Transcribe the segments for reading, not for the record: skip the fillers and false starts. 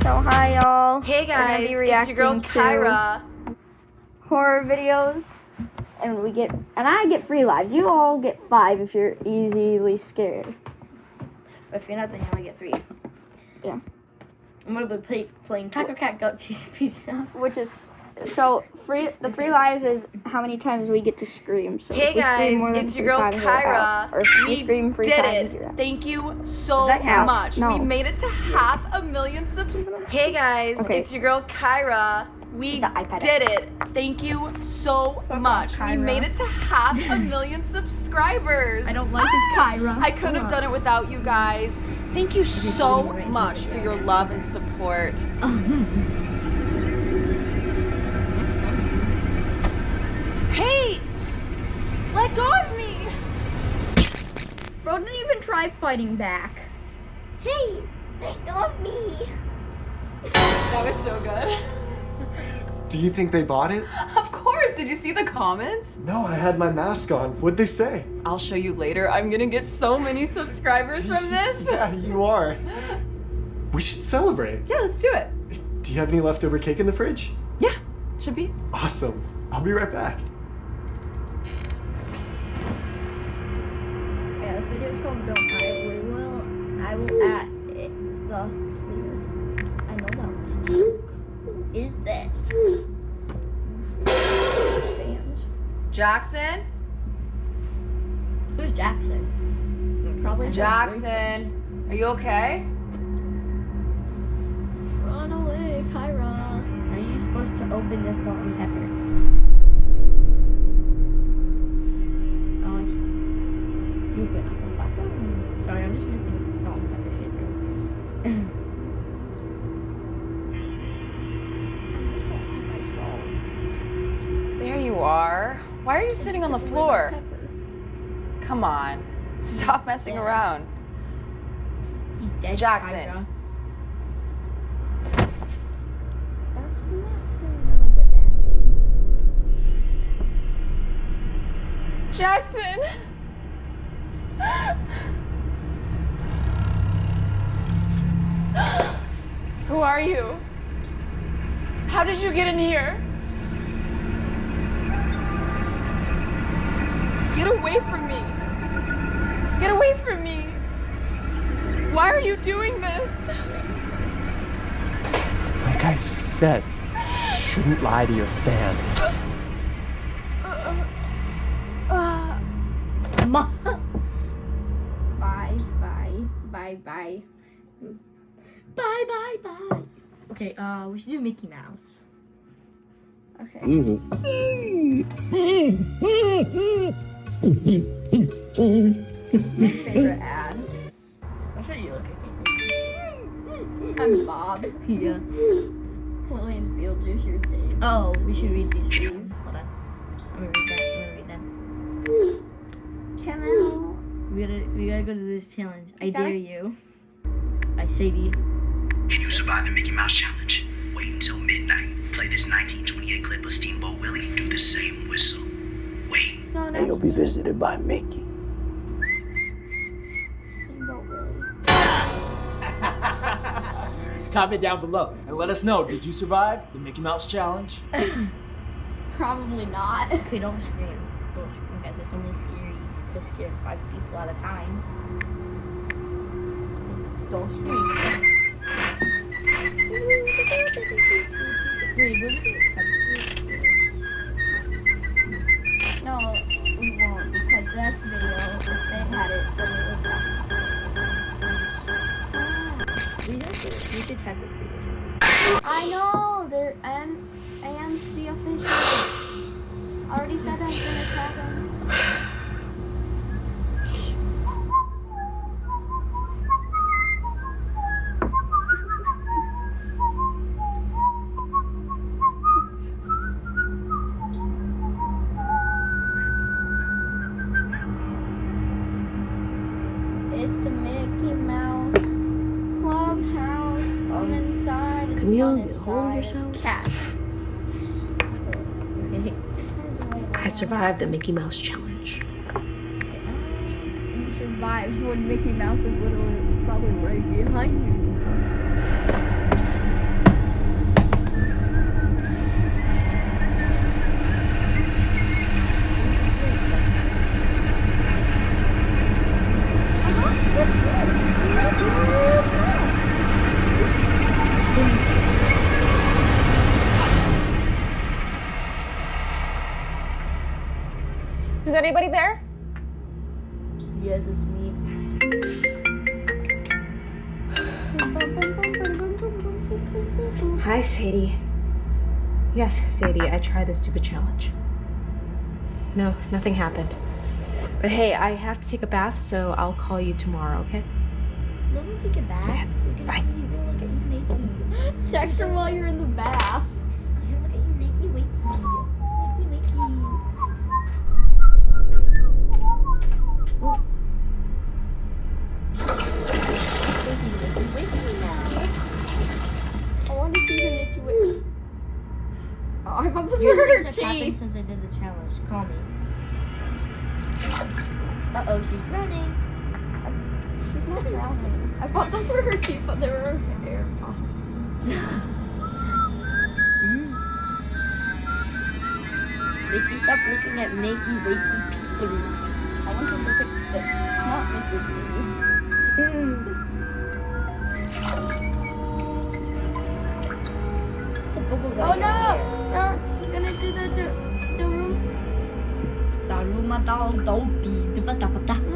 So hi y'all. Hey guys, We're gonna be it's your reacting girl to Kyra. horror videos, and I get 3 lives. You all get 5 if you're easily scared. But if you're not, then you only get 3. Yeah. I'm gonna be playing Taco Cat Goat Cheese Pizza. Which is so free. The 3 lives is how many times we get to scream. So Hey if we scream guys, more than it's 3 your girl times, we're out. Kyra. Or if we scream 3 did times, you're it. out. Thank you so Is that out? much. No. We made it to 500,000 subs. Hey guys, Okay. it's your girl Kyra. We The iPad did it. Thank you so much. We Kyra. made it to 500,000 subscribers. I don't like it, Kyra. I couldn't have done it without you guys. Thank you so much for your love and support. Hey! Let go of me! Bro didn't even try fighting back. Hey, let go of me. That was so good. Do you think they bought it? Of course! Did you see the comments? No, I had my mask on. What'd they say? I'll show you later. I'm gonna get so many subscribers from this. Yeah, you are. We should celebrate. Yeah, let's do it. Do you have any leftover cake in the fridge? Yeah, should be. Awesome. I'll be right back. Yeah, this video is called Don't Fight. I will add it. The videos. I know that was Who is this? Fans. Jackson? Who's Jackson? Probably Jackson, are you okay? Run away, Kyra. Are you supposed to open this salt and pepper? Oh, I see. You open it. Sorry, I'm just messing with the salt and pepper shaker. I'm just trying to eat my salt. There you are. Why are you sitting on the floor? Pepper. Come on. Stop messing around. He's dead, Jackson. Kyra. That's not so really good acting. Jackson! Who are you? How did you get in here? Get away from me! Get away from me! Why are you doing this? Like I said, shouldn't lie to your fans. Mom. Bye, bye, bye, bye. Bye, bye, bye. Okay, we should do Mickey Mouse. Okay. This is my favorite ad. I'll show you. I'm Bob. Yeah. Lillian's Beetlejuice. You're Dave. Oh, we should read these. Please. Hold on. I'm gonna read that. Camel. We gotta go to this challenge. I Okay. dare you. I say to you. Can you survive the Mickey Mouse Challenge? Wait until midnight. Play this 1928 clip of Steamboat Willie. Do the same whistle. Wait. No, And that's you'll be visited by Mickey. Steamboat Willie. Comment down below and let us know, did you survive the Mickey Mouse Challenge? Probably not. Okay, don't scream. Don't scream, guys. It's only scary to scare 5 people at a time. Don't scream. Wait, what did No, we won't because this video, if they had it, then we would not. we should tag the creators. I know, they're AMC official. I already said I was gonna tag them. It's the Mickey Mouse Clubhouse. I'm inside. It's Can you fun hold inside. yourself? Cat. I survived the Mickey Mouse Challenge. You survived when Mickey Mouse is literally probably right behind you. Is anybody there? Yes, it's me. Hi, Sadie. Yes, Sadie, I tried this stupid challenge. No, nothing happened. But hey, I have to take a bath, so I'll call you tomorrow, okay? Let me take a bath. Bye. You can look at you, Nikki. Text her while you're in the bath. You can look at you, Nikki. Wakey. Wakey. Wakey now. I want to see her, Nikki. Wait. Oh, I thought this Weird were her things have happened teeth. since I did the challenge. Call me. Uh-oh, she's running. She's not drowning. I thought those were her teeth, but they were her hair pops. Nikki, stop looking at Nikki. Wakey peek through. I want to look at the. It's not Mickey's The bubbles Oh out no! here. No! She's gonna do the room. No,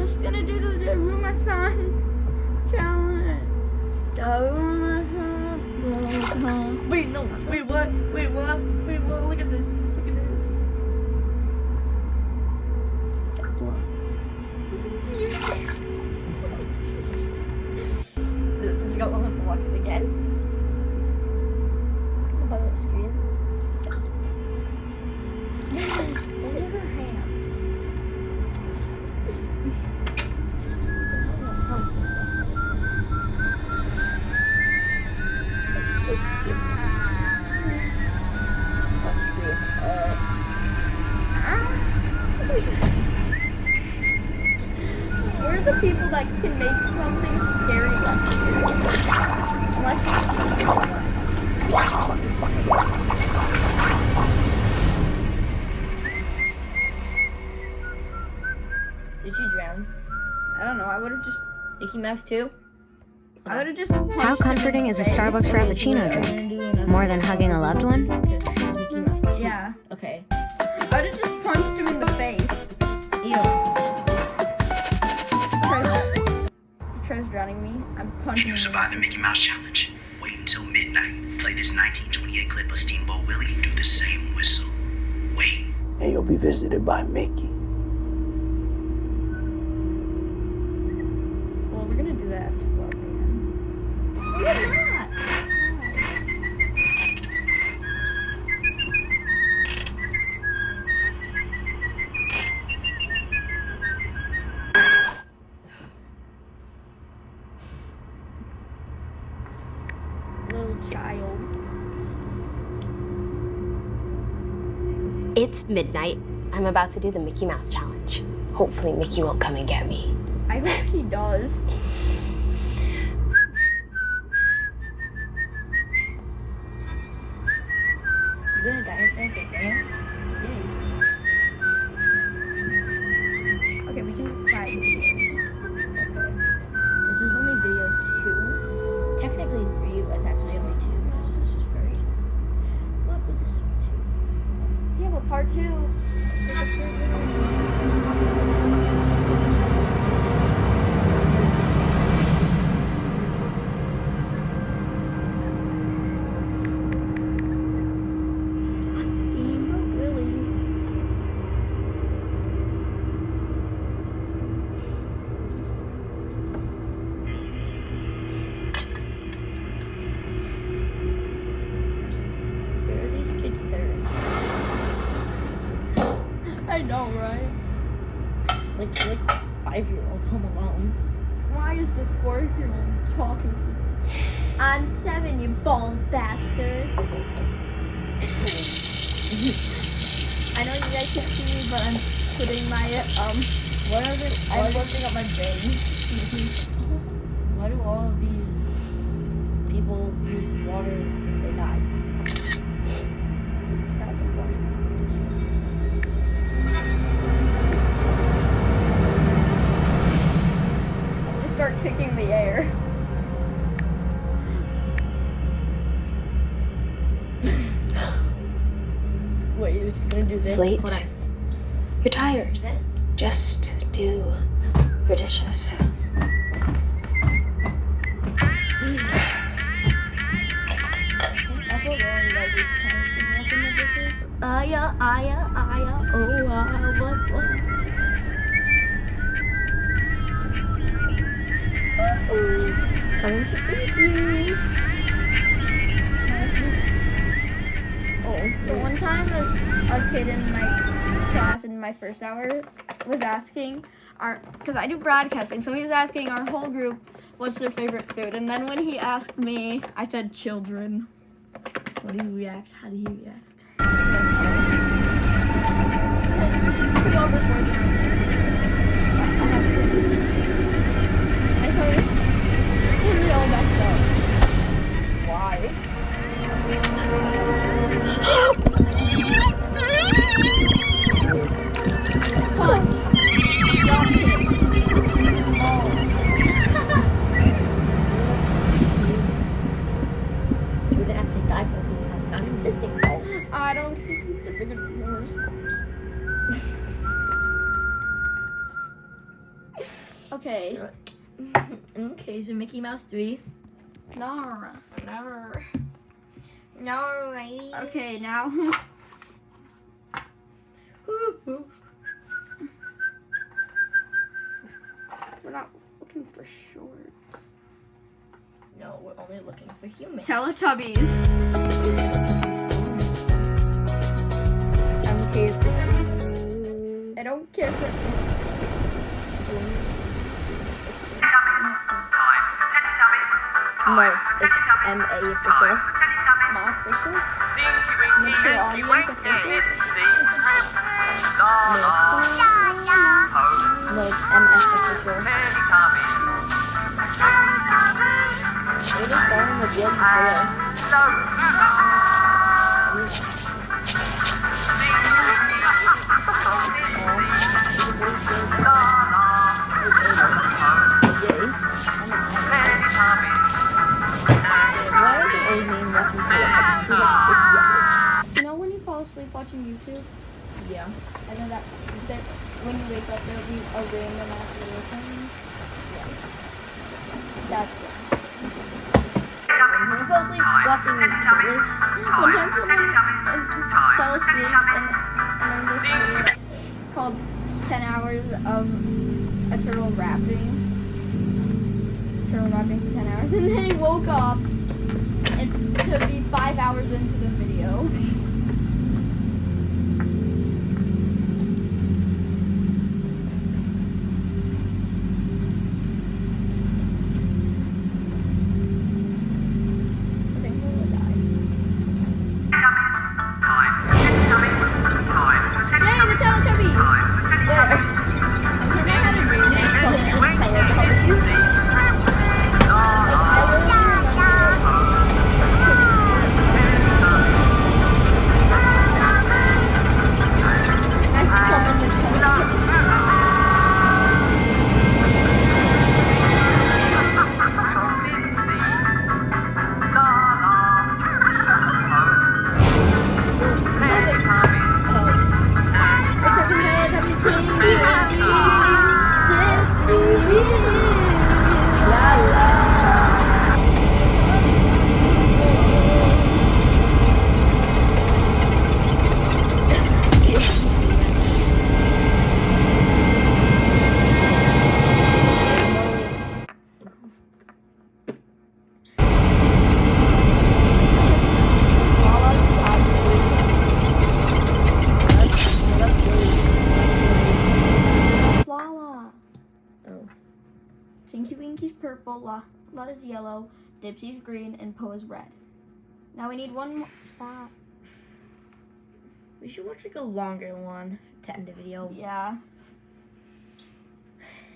she's gonna do the Rumasan challenge. The Rumasan. Wait, no. Wait, what? Wait, what? Wait, what? Look at this. Look at this. What? You can see your This girl wants to watch it again. Look at the screen. Look at her hands. We're the people that can make something scary less scary. Unless Did she drown? I don't know, I would have just Mickey Mouse too? I would have just How punched him in comforting the is a face. Starbucks Frappuccino drink? More than hugging a loved one? Mickey Mouse too. Yeah. Okay. I would have just punched him in the face. Ew. He tries drowning me. I'm punching You him. survive the Mickey Mouse Challenge. Wait until midnight. Play this 1928 clip of Steamboat Willie. Do the same whistle. Wait. And you'll be visited by Mickey. Well, we're gonna do that at 12 a.m. No, we're not. Little child. It's midnight. I'm about to do the Mickey Mouse Challenge. Hopefully Mickey won't come and get me. I hope he does. You gonna die in front of your fans? Okay, we can do 5 videos. This is only video 2. Technically 3, but it's actually only 2. This is first. What? But this is 2. Yeah, but part 2. Steamboat Willie. Where are these kids' parents? I know, right? Like 5-year-olds home alone. Why is this 4-year-old talking to me? I'm 7, you bald bastard. I know you guys can't see me, but I'm putting my What are they? I'm lifting up my veins. Why do all of these people use water when they die? Got to wash my dishes. I'm gonna start kicking the air. She's gonna do this. It's late. Hold on. You're tired. This. Just do your dishes. I feel really low each time she's washing the dishes. Aya, oh, what? Coming to eat you. So one time a kid in my class in my first hour was asking because I do broadcasting, so he was asking our whole group what's their favorite food, and then when he asked me, I said children. What do you react? How do you react? 2 over 4 times. I told him we all messed up. Why? She would actually die for being non-consistent. I don't think the bigger than yours. Okay. Okay, so Mickey Mouse 3. No, never. No, lady. Okay, now. We're not looking for shorts. No, we're only looking for humans. Teletubbies. I'm okay with this. I don't care for. No, it's MA official. My official? Mature audience official? No, it's MF official. We're just starting with Jim Taylor. Why is it always named watching Taylor? She's like 50 You know when you fall asleep watching YouTube? Yeah. And then when you wake up, there'll be a random ass video thing. Yeah. That's it. When I fell asleep watching Taylor. One time someone fell asleep and there was this video called 10 hours of a turtle rapping. Turtle rapping for 10 hours. And then he woke up and it could be 5 hours into the video. I think we will die. Yay, the Teletubbies! Where? I'm turning out to read the Teletubbies. I summoned the Teletubbies. We're talking Teletubbies, Tinky Winky, Dipsy, la la. Lala. Oh. Tinky Winky's purple, La is yellow, Dipsy's green, and Poe is red. Now we need one more. Stop. We should watch like a longer one to end the video. Yeah.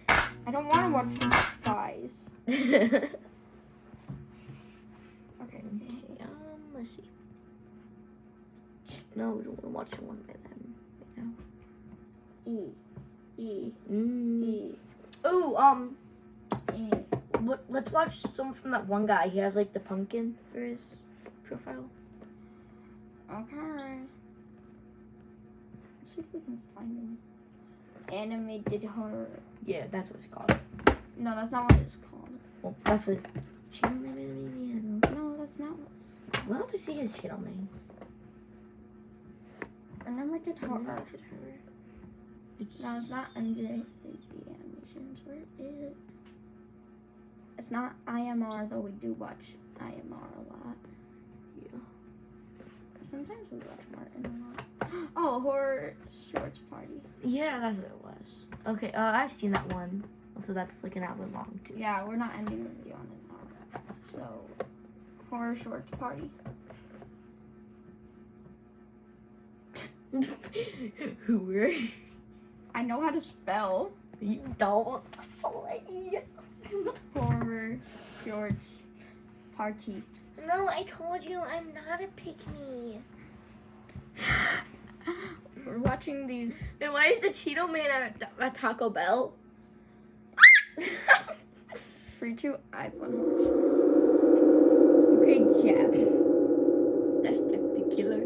I don't want to watch the skies. Okay. Let's see. No, we don't want to watch one by them right now. E. Oh, let's watch some from that one guy. He has like the pumpkin for his profile. Okay. Let's see if we can find them. Animated horror. Yeah, that's what it's called. No, that's not what it's called. Well, that's what. No, that's not what. Why don't you see his channel name? Animated horror. No, it's not MJHB Animations. Where is it? It's not IMR, though we do watch IMR a lot. Yeah. Sometimes we watch Martin a lot. Oh, Horror Shorts Party. Yeah, that's what it was. Okay, I've seen that one. So that's like an hour long too. Yeah, we're not ending the video on it. So, Horror Shorts Party. Who? I know how to spell. You don't slay. Horror Shorts Party. No, I told you I'm not a pick-me. We're watching these. And why is the Cheeto Man at Taco Bell? Free to iPhone horror shorts. Okay, Jeff. That's Jeff the killer.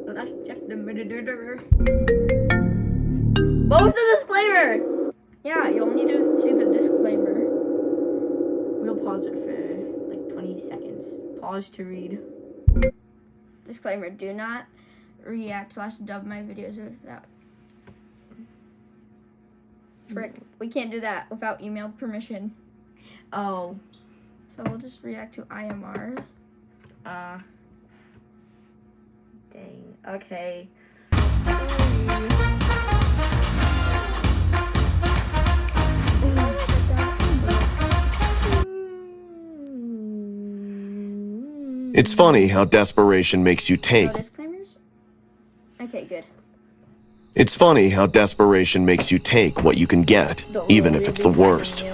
No, that's Jeff the murderer. What was the disclaimer? Yeah, you'll need to see the disclaimer. We'll pause it for like 20 seconds. Pause to read. Disclaimer, do not react/dub my videos without. Frick, we can't do that without email permission. Oh. So we'll just react to IMRs. Dang. Okay. It's funny how desperation makes you take. No disclaimers? Okay, good. It's funny how desperation makes you take what you can get, even if it's the worst.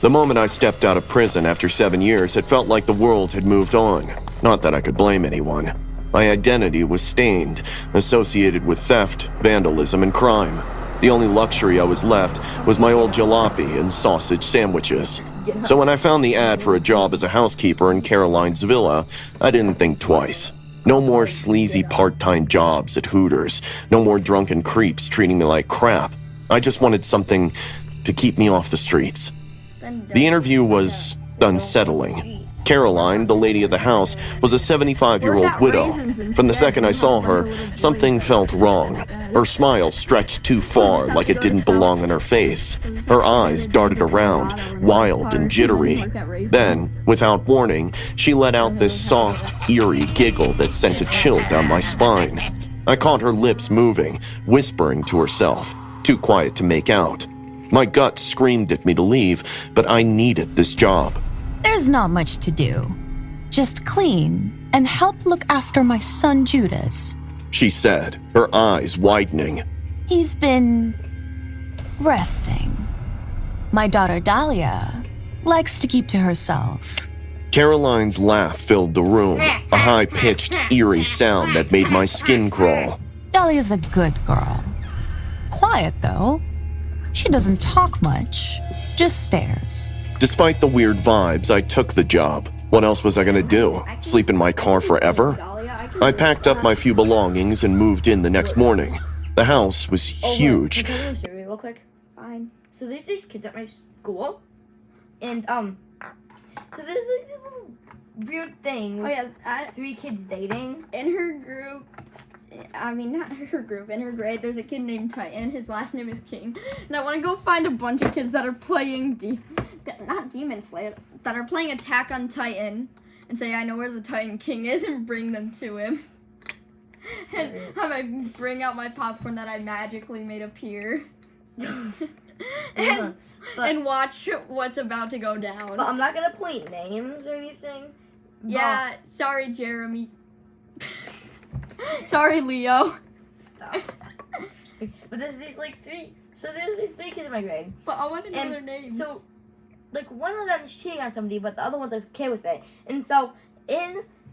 The moment I stepped out of prison after 7 years, it felt like the world had moved on. Not that I could blame anyone. My identity was stained, associated with theft, vandalism, and crime. The only luxury I was left was my old jalopy and sausage sandwiches. So when I found the ad for a job as a housekeeper in Caroline's villa, I didn't think twice. No more sleazy part-time jobs at Hooters. No more drunken creeps treating me like crap. I just wanted something to keep me off the streets. The interview was unsettling. Caroline, the lady of the house, was a 75-year-old widow. From the second I saw her, something felt wrong. Her smile stretched too far, like it didn't belong on her face. Her eyes darted around, wild and jittery. Then, without warning, she let out this soft, eerie giggle that sent a chill down my spine. I caught her lips moving, whispering to herself, too quiet to make out. My gut screamed at me to leave, but I needed this job. There's not much to do. Just clean and help look after my son Judas. She said, her eyes widening. He's been resting. My daughter Dahlia likes to keep to herself. Caroline's laugh filled the room, a high-pitched, eerie sound that made my skin crawl. Dahlia's a good girl. Quiet, though. She doesn't talk much, just stares. Despite the weird vibes, I took the job. What else was I gonna do? Sleep in my car forever? I packed up my few belongings and moved in the next morning. The house was huge. Real quick. Fine. So there's these kids at my school, and so there's like this little weird thing. Oh yeah, 3 kids dating in her group. I mean, not her group. In her grade, there's a kid named Titan. His last name is King. And I want to go find a bunch of kids that are playing not Demon Slayer, that are playing Attack on Titan, and say I know where the Titan King is, and bring them to him. And have I bring out my popcorn that I magically made appear, and watch what's about to go down. But I'm not gonna point names or anything. Yeah, sorry, Jeremy. Sorry, Leo. Stop. But there's these like 3. So there's these 3 kids in my grade. But I want to know their names. So, like one of them is cheating on somebody, but the other one's okay with it. And so,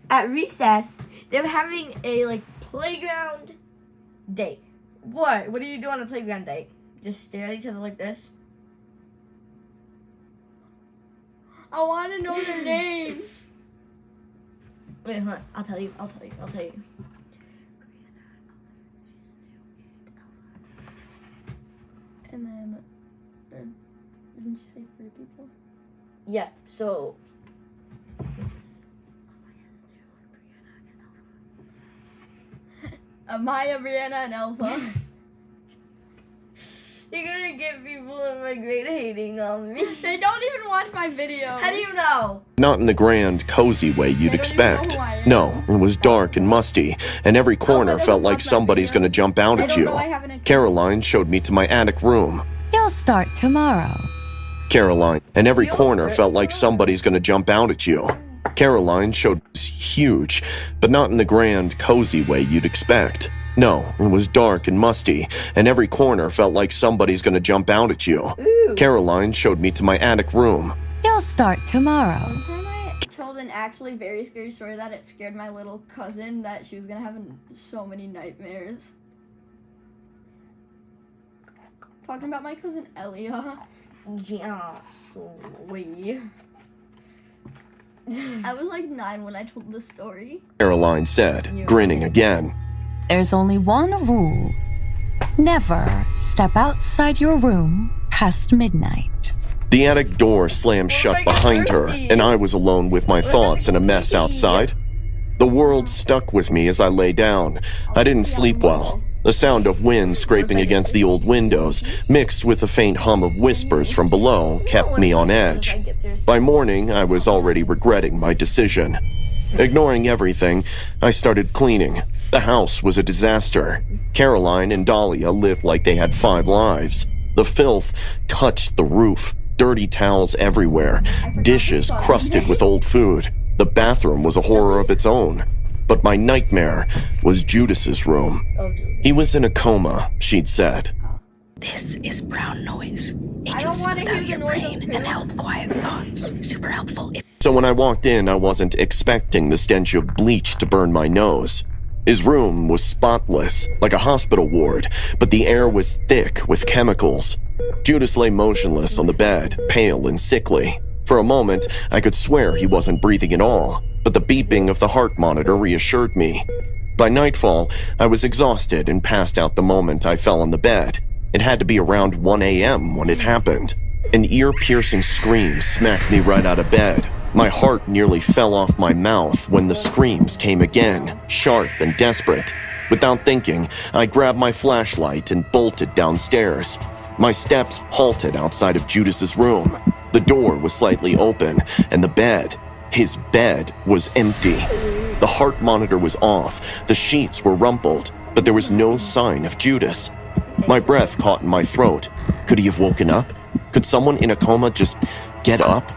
at recess, they're having a like playground date. What? What do you do on a playground date? Just stare at each other like this? I want to know their names. Wait, hold on. I'll tell you. And then, didn't you say 3 people? Yeah, so. Amaya, Brianna, and Elva. You're gonna get people in my grade hating on me. They don't even watch my videos. How do you know? Not in the grand, cozy way you'd They don't even know expect. who I am. No, it was dark and musty, and every corner doesn't felt like watch my somebody's gonna videos. jump out They at don't you. know I have an account. Caroline showed me to my attic room. You'll start tomorrow. Caroline, and every We all corner start felt like tomorrow. somebody's gonna jump out at you. Caroline showed it was huge, but not in the grand, cozy way you'd expect. No, it was dark and musty, and every corner felt like somebody's gonna jump out at you. Ooh. Caroline showed me to my attic room. You'll start tomorrow. One time I told an actually very scary story that it scared my little cousin that she was gonna have so many nightmares. Talking about my cousin Elia. Yeah, sweet. I was like 9 when I told this story. Caroline said, grinning again. There's only one rule. Never step outside your room past midnight. The attic door slammed shut behind her, and I was alone with my thoughts and a mess outside. The world stuck with me as I lay down. I didn't sleep well. The sound of wind scraping against the old windows, mixed with the faint hum of whispers from below, kept me on edge. By morning, I was already regretting my decision. Ignoring everything, I started cleaning. The house was a disaster. Caroline and Dahlia lived like they had 5 lives. The filth touched the roof, dirty towels everywhere, dishes crusted with old food. The bathroom was a horror of its own. But my nightmare was Judas's room. He was in a coma, she'd said. This is brown noise. It I can don't wanna smooth hear out the your noise of brain and poop. help quiet thoughts. Super helpful. So when I walked in, I wasn't expecting the stench of bleach to burn my nose. His room was spotless, like a hospital ward, but the air was thick with chemicals. Judas lay motionless on the bed, pale and sickly. For a moment, I could swear he wasn't breathing at all, but the beeping of the heart monitor reassured me. By nightfall, I was exhausted and passed out the moment I fell on the bed. It had to be around 1 a.m. when it happened. An ear-piercing scream smacked me right out of bed. My heart nearly fell off my mouth when the screams came again, sharp and desperate. Without thinking, I grabbed my flashlight and bolted downstairs. My steps halted outside of Judas's room. The door was slightly open, and the bed, his bed, was empty. The heart monitor was off, the sheets were rumpled, but there was no sign of Judas. My breath caught in my throat. Could he have woken up? Could someone in a coma just get up?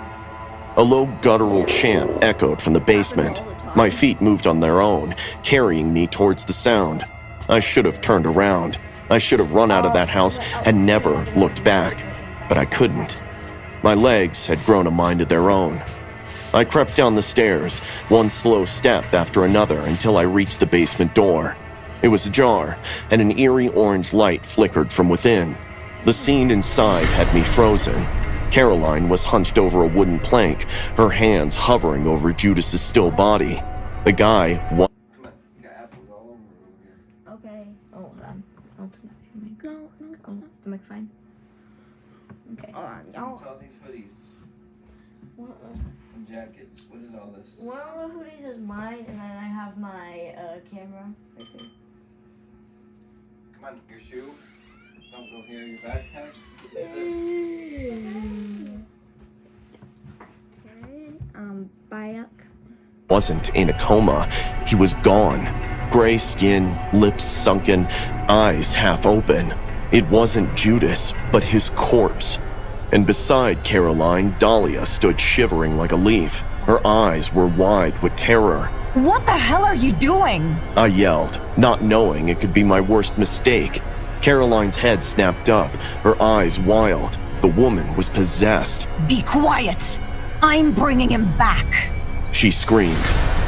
A low guttural chant echoed from the basement. My feet moved on their own, carrying me towards the sound. I should have turned around. I should have run out of that house and never looked back. But I couldn't. My legs had grown a mind of their own. I crept down the stairs, one slow step after another until I reached the basement door. It was ajar, and an eerie orange light flickered from within. The scene inside had me frozen. Caroline was hunched over a wooden plank, her hands hovering over Judas's still body. The guy Okay. Oh, hold on. Oh, it's not your mic. No, no, Oh, is the mic fine? Okay. hold on, y'all. What's all these hoodies and jackets? What is all this? One of the hoodies is mine, and then I have my camera right there. Come on, your shoes. Don't go here. Your backpack. Bayak. wasn't in a coma. He was gone. Gray skin, lips sunken, eyes half open. It wasn't Judas, but his corpse. And beside Caroline, Dahlia stood shivering like a leaf. Her eyes were wide with terror. What the hell are you doing? I yelled, not knowing it could be my worst mistake. Caroline's head snapped up, her eyes wild. The woman was possessed. Be quiet. I'm bringing him back. She screamed.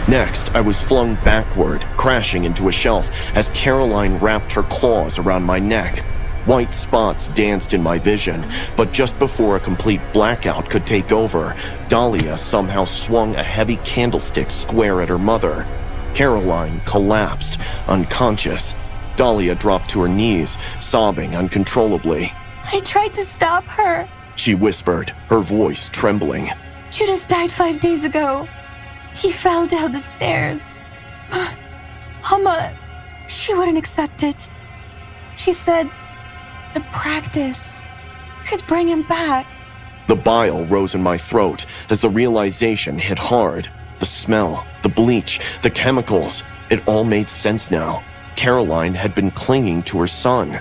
Next, I was flung backward, crashing into a shelf as Caroline wrapped her claws around my neck. White spots danced in my vision, but just before a complete blackout could take over, Dahlia somehow swung a heavy candlestick square at her mother. Caroline collapsed, unconscious. Dahlia dropped to her knees, sobbing uncontrollably. I tried to stop her. She whispered, her voice trembling. Judas died 5 days ago. He fell down the stairs. Mama, she wouldn't accept it. She said the practice could bring him back. The bile rose in my throat as the realization hit hard. The smell, the bleach, the chemicals, it all made sense now. Caroline had been clinging to her son.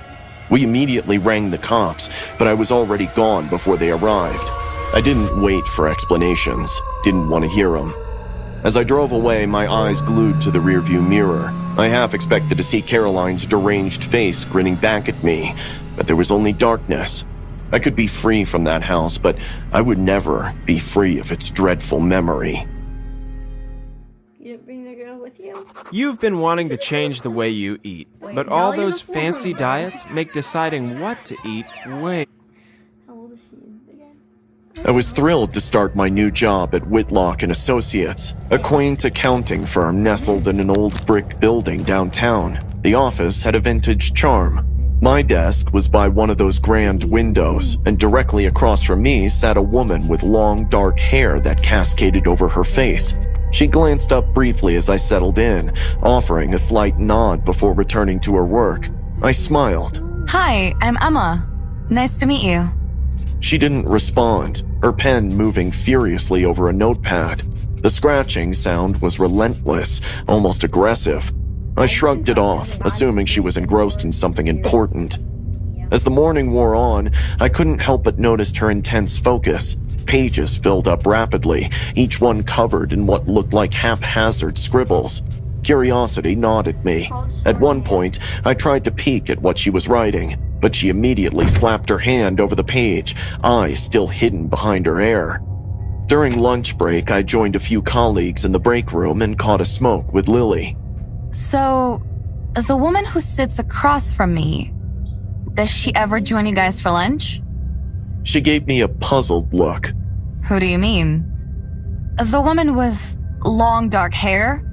We immediately rang the cops, but I was already gone before they arrived. I didn't wait for explanations, didn't want to hear them. As I drove away, my eyes glued to the rearview mirror. I half expected to see Caroline's deranged face grinning back at me, but there was only darkness. I could be free from that house, but I would never be free of its dreadful memory. You didn't bring the girl with you? You've been wanting to change the way you eat, but all those fancy diets make deciding what to eat way... How old is she again? I was thrilled to start my new job at Whitlock & Associates, a quaint accounting firm nestled in an old brick building downtown. The office had a vintage charm. My desk was by one of those grand windows, and directly across from me sat a woman with long, dark hair that cascaded over her face. She glanced up briefly as I settled in, offering a slight nod before returning to her work. I smiled. Hi, I'm Emma. Nice to meet you. She didn't respond, her pen moving furiously over a notepad. The scratching sound was relentless, almost aggressive. I shrugged it off, assuming she was engrossed in something important. As the morning wore on, I couldn't help but notice her intense focus. Pages filled up rapidly, each one covered in what looked like haphazard scribbles. Curiosity gnawed at me. At one point, I tried to peek at what she was writing, but she immediately slapped her hand over the page, eyes still hidden behind her hair. During lunch break, I joined a few colleagues in the break room and caught a smoke with Lily. So, the woman who sits across from me, does she ever join you guys for lunch? She gave me a puzzled look. Who do you mean? The woman with long dark hair,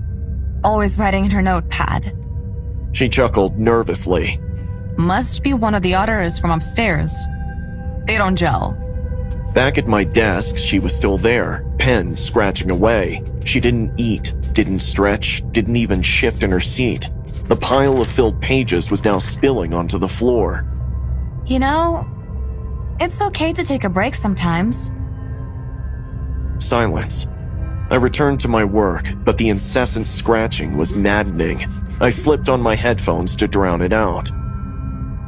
always writing in her notepad. She chuckled nervously. Must be one of the others from upstairs. They don't gel. Back at my desk, she was still there, pen scratching away. She didn't eat, didn't stretch, didn't even shift in her seat. The pile of filled pages was now spilling onto the floor. You know, it's okay to take a break sometimes. Silence. I returned to my work, but the incessant scratching was maddening. I slipped on my headphones to drown it out.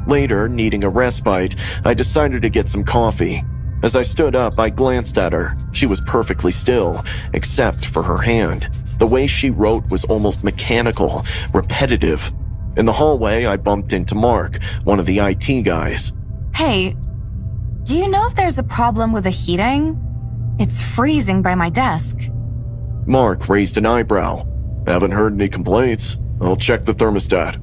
Later, needing a respite, I decided to get some coffee. As I stood up, I glanced at her. She was perfectly still, except for her hand. The way she wrote was almost mechanical, repetitive. In the hallway, I bumped into Mark, one of the IT guys. Hey, do you know if there's a problem with the heating? It's freezing by my desk. Mark raised an eyebrow. Haven't heard any complaints. I'll check the thermostat.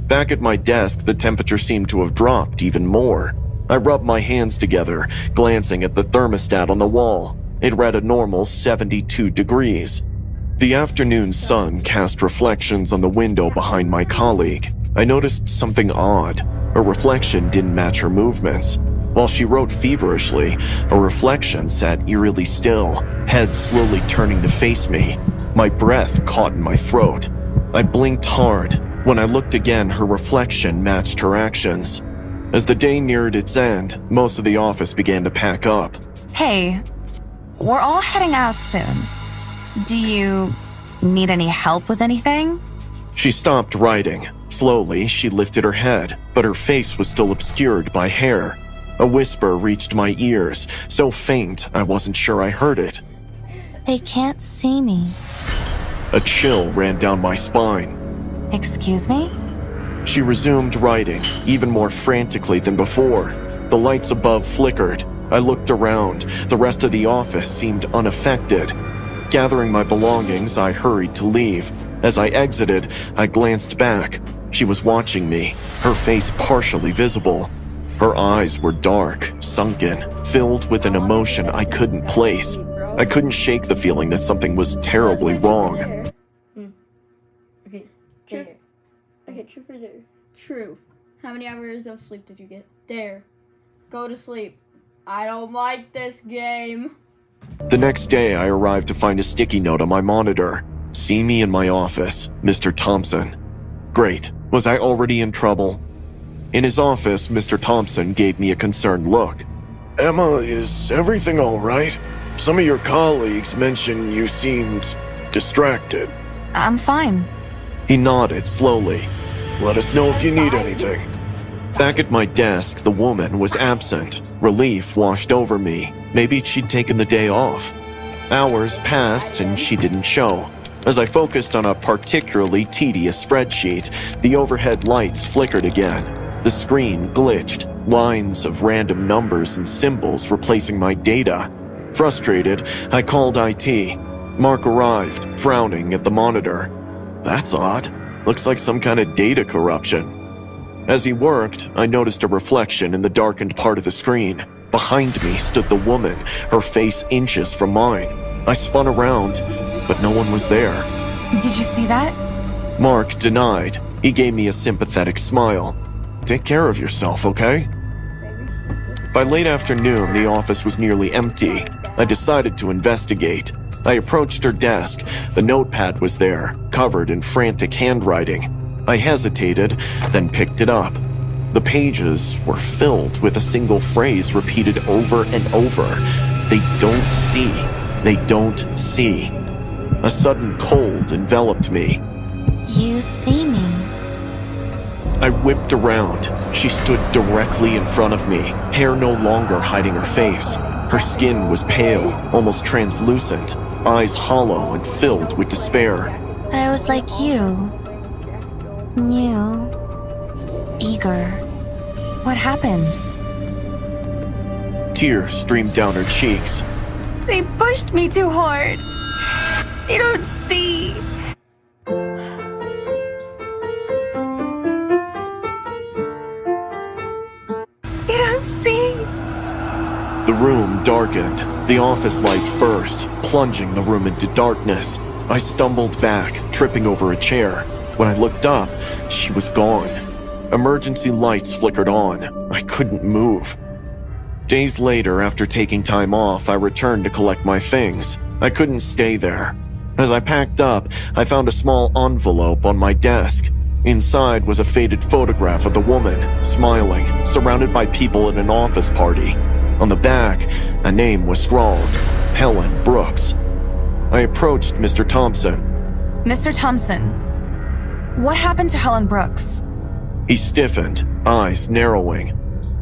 Back at my desk, the temperature seemed to have dropped even more. I rubbed my hands together, glancing at the thermostat on the wall. It read a normal 72 degrees. The afternoon sun cast reflections on the window behind my colleague. I noticed something odd. Her reflection didn't match her movements. While she wrote feverishly, a reflection sat eerily still, head slowly turning to face me. My breath caught in my throat. I blinked hard. When I looked again, her reflection matched her actions. As the day neared its end, most of the office began to pack up. Hey, we're all heading out soon. Do you need any help with anything? She stopped writing. Slowly, she lifted her head, but her face was still obscured by hair. A whisper reached my ears, so faint I wasn't sure I heard it. They can't see me. A chill ran down my spine. Excuse me? She resumed writing, even more frantically than before. The lights above flickered. I looked around. The rest of the office seemed unaffected. Gathering my belongings, I hurried to leave. As I exited, I glanced back. She was watching me, her face partially visible. Her eyes were dark, sunken, filled with an emotion I couldn't place. I couldn't shake the feeling that something was terribly wrong. Okay, true. Okay, true for dare. True. How many hours of sleep did you get? Dare. Go to sleep. I don't like this game. The next day, I arrived to find a sticky note on my monitor. See me in my office, Mr. Thompson. Great. Was I already in trouble? In his office, Mr. Thompson gave me a concerned look. Emma, is everything all right? Some of your colleagues mentioned you seemed distracted. I'm fine. He nodded slowly. Let us know if you need anything. Back at my desk, the woman was absent. Relief washed over me. Maybe she'd taken the day off. Hours passed and she didn't show. As I focused on a particularly tedious spreadsheet, the overhead lights flickered again. The screen glitched, lines of random numbers and symbols replacing my data. Frustrated, I called IT. Mark arrived, frowning at the monitor. That's odd. Looks like some kind of data corruption. As he worked, I noticed a reflection in the darkened part of the screen. Behind me stood the woman, her face inches from mine. I spun around, but no one was there. Did you see that? Mark denied. He gave me a sympathetic smile. Take care of yourself, okay? By late afternoon, the office was nearly empty. I decided to investigate. I approached her desk. The notepad was there, covered in frantic handwriting. I hesitated, then picked it up. The pages were filled with a single phrase repeated over and over. They don't see. They don't see. A sudden cold enveloped me. You see me. I whipped around. She stood directly in front of me, hair no longer hiding her face. Her skin was pale, almost translucent, eyes hollow and filled with despair. I was like you. New. Eager. What happened? Tears streamed down her cheeks. They pushed me too hard. They don't see. They don't see. The room darkened. The office lights burst, plunging the room into darkness. I stumbled back, tripping over a chair. When I looked up, she was gone. Emergency lights flickered on. I couldn't move. Days later, after taking time off, I returned to collect my things. I couldn't stay there. As I packed up, I found a small envelope on my desk. Inside was a faded photograph of the woman, smiling, surrounded by people at an office party. On the back, a name was scrawled, Helen Brooks. I approached Mr. Thompson. Mr. Thompson, what happened to Helen Brooks? He stiffened, eyes narrowing.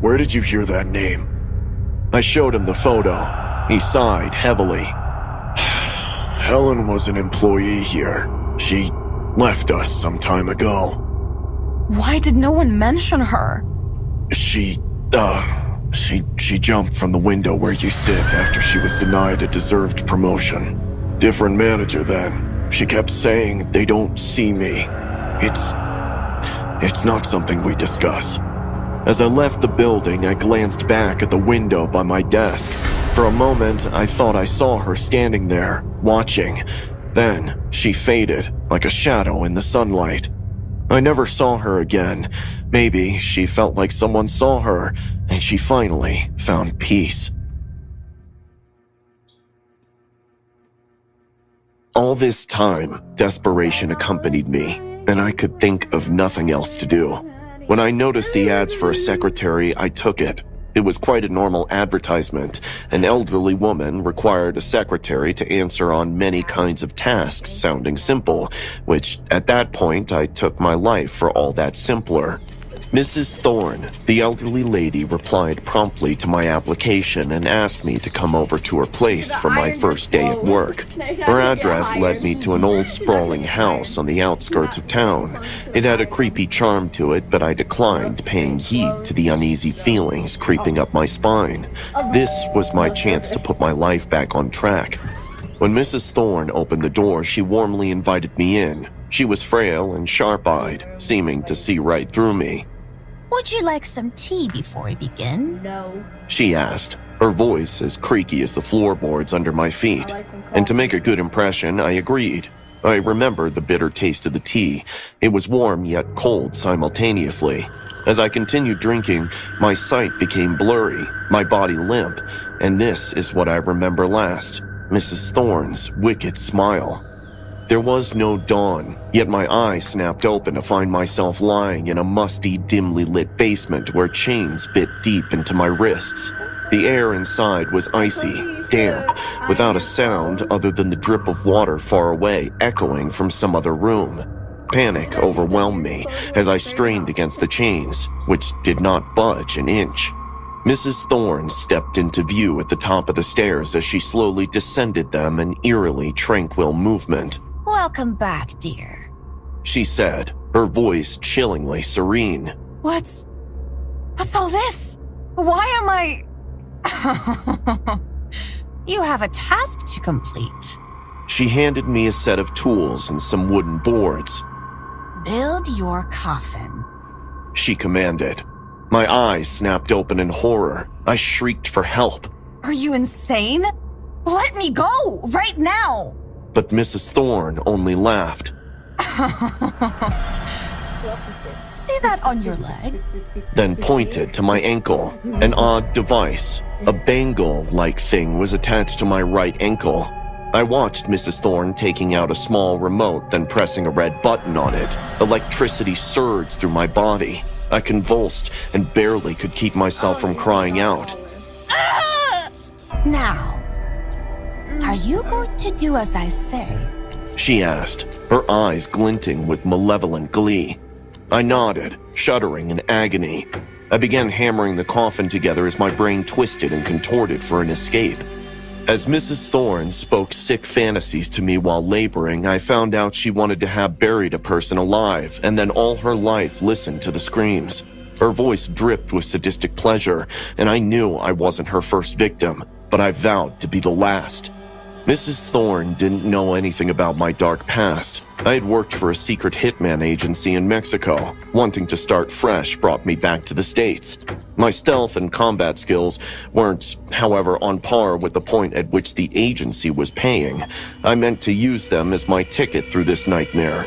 Where did you hear that name? I showed him the photo. He sighed heavily. Helen was an employee here. She left us some time ago. Why did no one mention her? She jumped from the window where you sit after she was denied a deserved promotion. Different manager then. She kept saying they don't see me. It's not something we discuss. As I left the building, I glanced back at the window by my desk. For a moment, I thought I saw her standing there, watching. Then, she faded, like a shadow in the sunlight. I never saw her again. Maybe she felt like someone saw her, and she finally found peace. All this time, desperation accompanied me, and I could think of nothing else to do. When I noticed the ads for a secretary, I took it. It was quite a normal advertisement. An elderly woman required a secretary to answer on many kinds of tasks sounding simple, which at that point I took my life for all that simpler. Mrs. Thorne, the elderly lady, replied promptly to my application and asked me to come over to her place for my first day at work. Her address led me to an old sprawling house on the outskirts of town. It had a creepy charm to it, but I declined paying heed to the uneasy feelings creeping up my spine. This was my chance to put my life back on track. When Mrs. Thorne opened the door, she warmly invited me in. She was frail and sharp-eyed, seeming to see right through me. Would you like some tea before we begin? No. She asked, her voice as creaky as the floorboards under my feet. And to make a good impression, I agreed. I remembered the bitter taste of the tea. It was warm yet cold simultaneously. As I continued drinking, my sight became blurry, my body limp, and this is what I remember last, Mrs. Thorne's wicked smile. There was no dawn, yet my eyes snapped open to find myself lying in a musty, dimly lit basement where chains bit deep into my wrists. The air inside was icy, damp, without a sound other than the drip of water far away echoing from some other room. Panic overwhelmed me as I strained against the chains, which did not budge an inch. Mrs. Thorne stepped into view at the top of the stairs as she slowly descended them in eerily tranquil movement. Welcome back, dear, she said, her voice chillingly serene. What's all this? Why am I... You have a task to complete. She handed me a set of tools and some wooden boards. Build your coffin, she commanded. My eyes snapped open in horror. I shrieked for help. Are you insane? Let me go, right now! But Mrs. Thorne only laughed. See that on your leg? Then pointed to my ankle. An odd device, a bangle-like thing, was attached to my right ankle. I watched Mrs. Thorne taking out a small remote, then pressing a red button on it. Electricity surged through my body. I convulsed and barely could keep myself from crying out. Now, are you going to do as I say? She asked, her eyes glinting with malevolent glee. I nodded, shuddering in agony. I began hammering the coffin together as my brain twisted and contorted for an escape. As Mrs. Thorne spoke sick fantasies to me while laboring, I found out she wanted to have buried a person alive and then all her life listened to the screams. Her voice dripped with sadistic pleasure, and I knew I wasn't her first victim, but I vowed to be the last. Mrs. Thorne didn't know anything about my dark past. I had worked for a secret hitman agency in Mexico. Wanting to start fresh brought me back to the States. My stealth and combat skills weren't, however, on par with the point at which the agency was paying. I meant to use them as my ticket through this nightmare.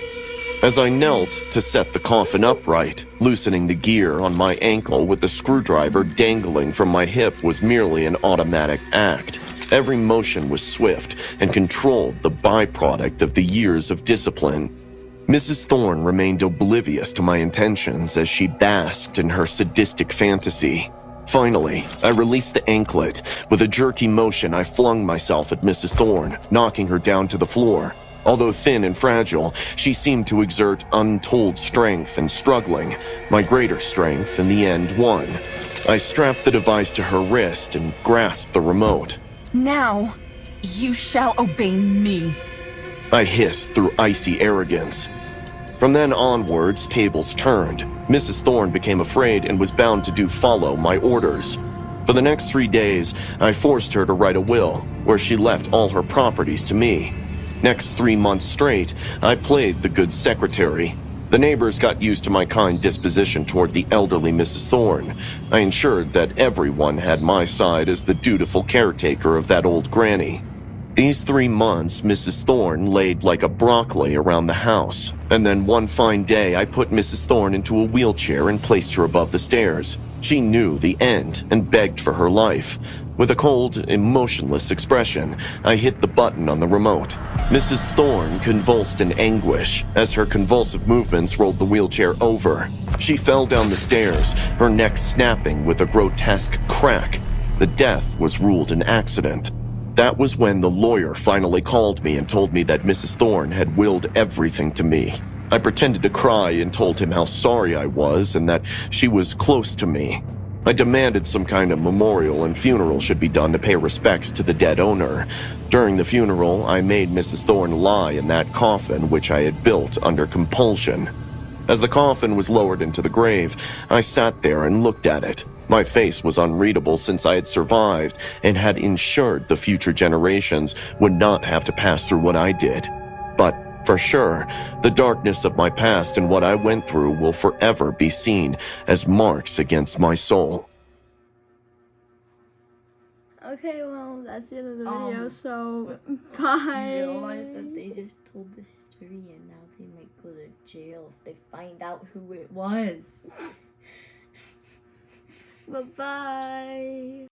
As I knelt to set the coffin upright, loosening the gear on my ankle with the screwdriver dangling from my hip was merely an automatic act. Every motion was swift and controlled, the byproduct of the years of discipline. Mrs. Thorne remained oblivious to my intentions as she basked in her sadistic fantasy. Finally, I released the anklet. With a jerky motion, I flung myself at Mrs. Thorne, knocking her down to the floor. Although thin and fragile, she seemed to exert untold strength, and struggling, my greater strength in the end won. I strapped the device to her wrist and grasped the remote. Now, you shall obey me, I hissed through icy arrogance. From then onwards, tables turned. Mrs. Thorne became afraid and was bound to follow my orders. For the next 3 days, I forced her to write a will, where she left all her properties to me. Next 3 months straight, I played the good secretary. The neighbors got used to my kind disposition toward the elderly Mrs. Thorne. I ensured that everyone had my side as the dutiful caretaker of that old granny. These 3 months, Mrs. Thorne laid like a broccoli around the house, and then one fine day I put Mrs. Thorne into a wheelchair and placed her above the stairs. She knew the end and begged for her life. With a cold, emotionless expression, I hit the button on the remote. Mrs. Thorne convulsed in anguish as her convulsive movements rolled the wheelchair over. She fell down the stairs, her neck snapping with a grotesque crack. The death was ruled an accident. That was when the lawyer finally called me and told me that Mrs. Thorne had willed everything to me. I pretended to cry and told him how sorry I was and that she was close to me. I demanded some kind of memorial and funeral should be done to pay respects to the dead owner. During the funeral, I made Mrs. Thorne lie in that coffin which I had built under compulsion. As the coffin was lowered into the grave, I sat there and looked at it. My face was unreadable since I had survived and had ensured the future generations would not have to pass through what I did. But for sure, the darkness of my past and what I went through will forever be seen as marks against my soul. Okay, well, that's the end of the video, so bye. Realized that they just told the story and now they might go to jail if they find out who it was. Bye bye.